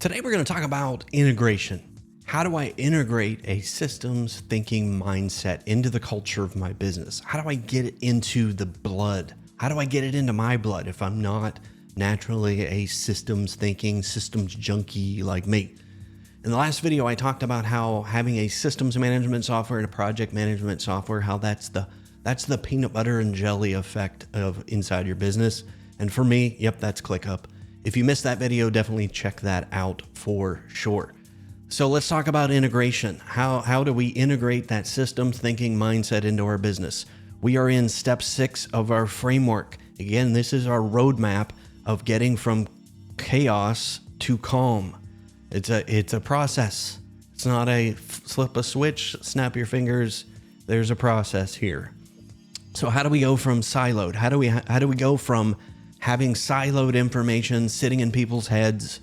Today we're going to talk about integration. How do I integrate a systems thinking mindset into the culture of my business? How do I get it into the blood? How do I get it into my blood if I'm not naturally a systems thinking, systems junkie like me? In the last video, I talked about how having a systems management software and a project management software, how that's the peanut butter and jelly effect of inside your business. And for me, yep, that's ClickUp. If you missed that video, definitely check that out for sure. So let's talk about integration. How do we integrate that systems thinking mindset into our business? We are in step 6 of our framework. Again, this is our roadmap of getting from chaos to calm. It's a process. It's not a flip a switch, snap your fingers. There's a process here. So how do we go from siloed? How do we go from having siloed information sitting in people's heads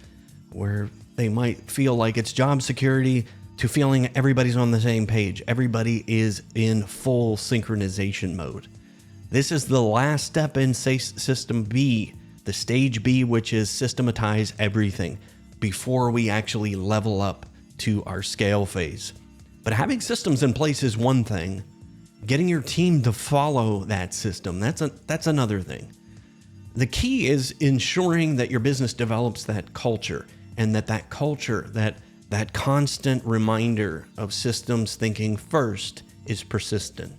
where they might feel like it's job security to feeling everybody's on the same page? Everybody is in full synchronization mode. This is the last step in system B, the stage B, which is systematize everything before we actually level up to our scale phase. But having systems in place is one thing. Getting your team to follow that system, that's another thing. The key is ensuring that your business develops that culture, and that culture, that constant reminder of systems thinking first is persistent.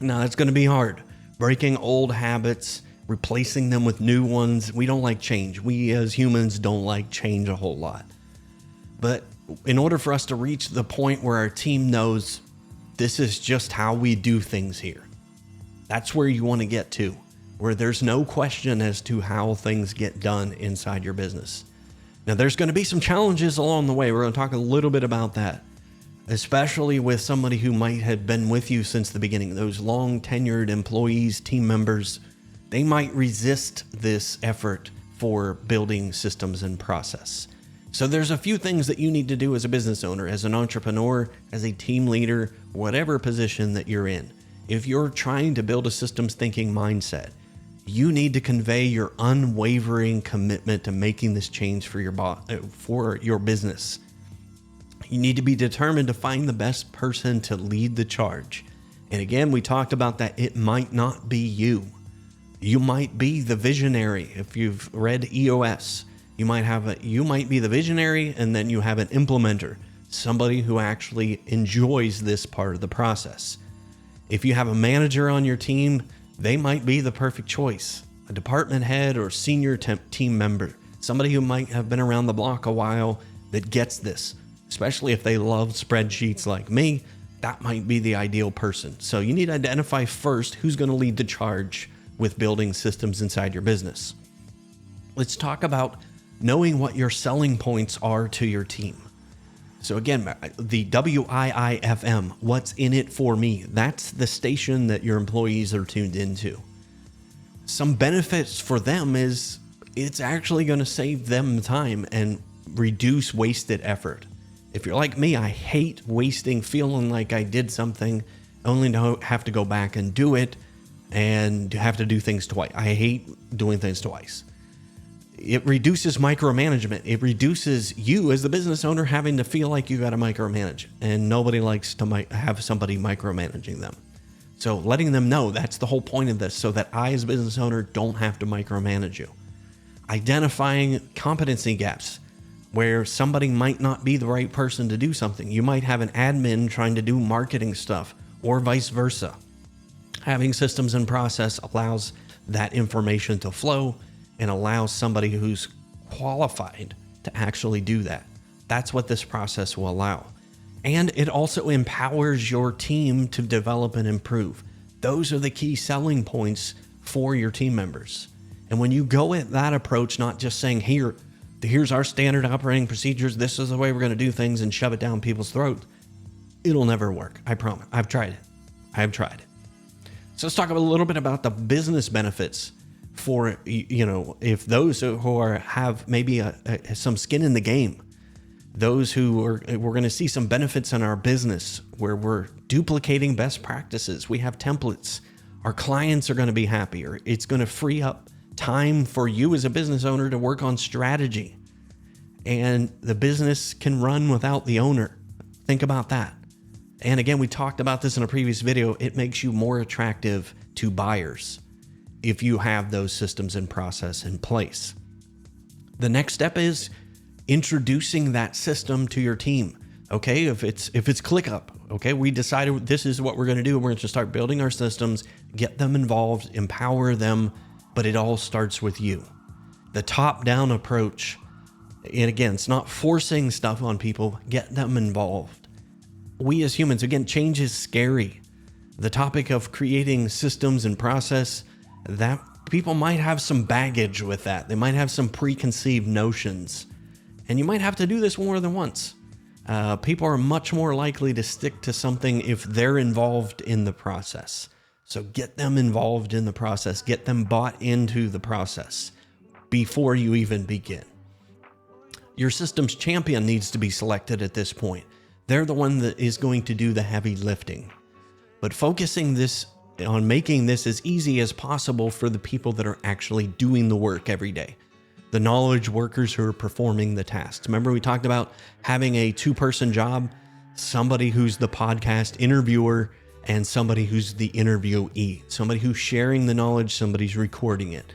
Now, that's going to be hard. Breaking old habits, replacing them with new ones. We don't like change. We as humans don't like change a whole lot. But in order for us to reach the point where our team knows this is just how we do things here, that's where you want to get to, where there's no question as to how things get done inside your business. Now, there's going to be some challenges along the way. We're going to talk a little bit about that, especially with somebody who might have been with you since the beginning. Those long tenured employees, team members, they might resist this effort for building systems and process. So there's a few things that you need to do as a business owner, as an entrepreneur, as a team leader, whatever position that you're in. If you're trying to build a systems thinking mindset, you need to convey your unwavering commitment to making this change for your business. You need to be determined to find the best person to lead the charge. And again, we talked about that it might not be you. You might be the visionary. If you've read EOS, you might be the visionary, and then you have an implementer, somebody who actually enjoys this part of the process. If you have a manager on your team, they might be the perfect choice. A department head or senior team member, somebody who might have been around the block a while that gets this, especially if they love spreadsheets like me, that might be the ideal person. So you need to identify first who's going to lead the charge with building systems inside your business. Let's talk about knowing what your selling points are to your team. So again, the WIIFM, what's in it for me? That's the station that your employees are tuned into. Some benefits for them is it's actually going to save them time and reduce wasted effort. If you're like me, I hate wasting, feeling like I did something only to have to go back and do it and have to do things twice. I hate doing things twice. It reduces micromanagement. It reduces you as the business owner having to feel like you got to micromanage, and nobody likes to have somebody micromanaging them. So letting them know that's the whole point of this, so that I as a business owner don't have to micromanage you. Identifying competency gaps where somebody might not be the right person to do something. You might have an admin trying to do marketing stuff or vice versa. Having systems and process allows that information to flow and allows somebody who's qualified to actually do that. That's what this process will allow. And it also empowers your team to develop and improve. Those are the key selling points for your team members. And when you go at that approach, not just saying, here's our standard operating procedures, this is the way we're going to do things, and shove it down people's throats, it'll never work. I promise. I've tried it. So let's talk a little bit about the business benefits for, if those who have maybe some skin in the game, those we're going to see some benefits in our business where we're duplicating best practices. We have templates. Our clients are going to be happier. It's going to free up time for you as a business owner to work on strategy. and the business can run without the owner. Think about that. And again, we talked about this in a previous video. It makes you more attractive to buyers if you have those systems and process in place. The next step is introducing that system to your team. Okay, if it's ClickUp, okay, we decided this is what we're going to do. We're going to start building our systems, get them involved, empower them, but it all starts with you. The top-down approach, and again, it's not forcing stuff on people, get them involved. We as humans, again, change is scary. The topic of creating systems and process, that people might have some baggage with that. They might have some preconceived notions, and you might have to do this more than once. People are much more likely to stick to something if they're involved in the process. So get them involved in the process, get them bought into the process before you even begin. Your systems champion needs to be selected at this point. They're the one that is going to do the heavy lifting. But focusing this on making this as easy as possible for the people that are actually doing the work every day. The knowledge workers who are performing the tasks. Remember we talked about having a two-person job, somebody who's the podcast interviewer and somebody who's the interviewee, somebody who's sharing the knowledge, somebody's recording it.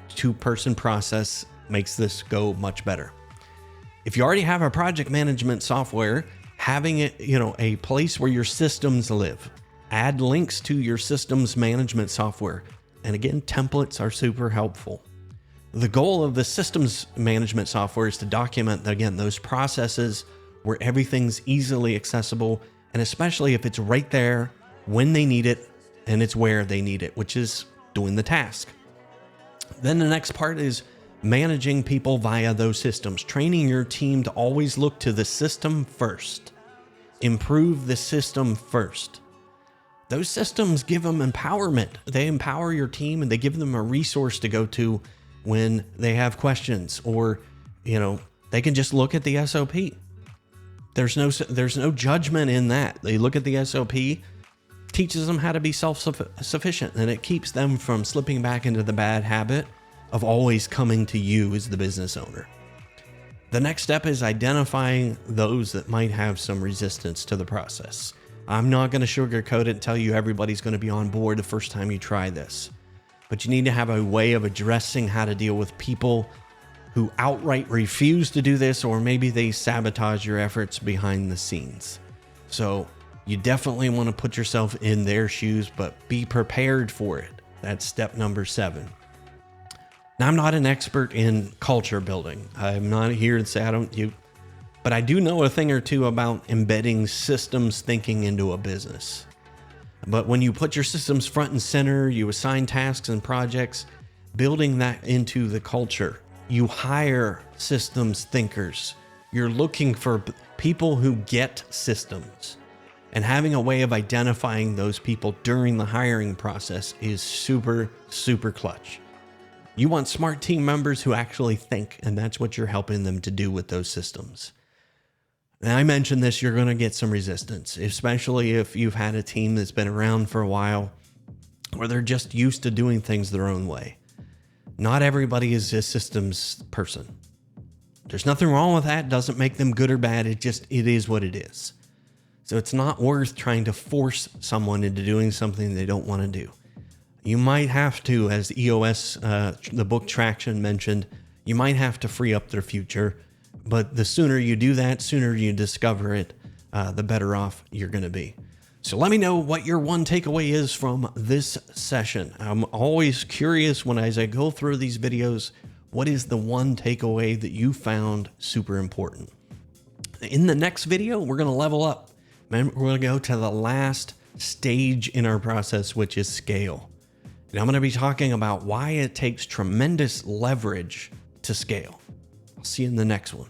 Two-person process makes this go much better. If you already have a project management software, having it, a place where your systems live, add links to your systems management software. And again, templates are super helpful. The goal of the systems management software is to document, again, those processes where everything's easily accessible, and especially if it's right there when they need it and it's where they need it, which is doing the task. Then the next part is managing people via those systems, training your team to always look to the system first. Improve the system first. Those systems give them empowerment. They empower your team and they give them a resource to go to when they have questions, or, they can just look at the SOP. There's no judgment in that. They look at the SOP, teaches them how to be self-sufficient, and it keeps them from slipping back into the bad habit of always coming to you as the business owner. The next step is identifying those that might have some resistance to the process. I'm not going to sugarcoat it and tell you everybody's going to be on board the first time you try this. But you need to have a way of addressing how to deal with people who outright refuse to do this, or maybe they sabotage your efforts behind the scenes. So you definitely want to put yourself in their shoes, but be prepared for it. That's step number 7. Now, I'm not an expert in culture building. I'm not here to say but I do know a thing or two about embedding systems thinking into a business. But when you put your systems front and center, you assign tasks and projects, building that into the culture. You hire systems thinkers. You're looking for people who get systems. And having a way of identifying those people during the hiring process is super, super clutch. You want smart team members who actually think, and that's what you're helping them to do with those systems. And I mentioned this, you're going to get some resistance, especially if you've had a team that's been around for a while, or they're just used to doing things their own way. Not everybody is a systems person. There's nothing wrong with that. It doesn't make them good or bad. It is what it is. So it's not worth trying to force someone into doing something they don't want to do. You might have to, as EOS, the book Traction mentioned, you might have to free up their future. But the sooner you do that, sooner you discover it, the better off you're going to be. So let me know what your one takeaway is from this session. I'm always curious as I go through these videos, what is the one takeaway that you found super important? In the next video, we're going to level up. We're going to go to the last stage in our process, which is scale. And I'm going to be talking about why it takes tremendous leverage to scale. I'll see you in the next one.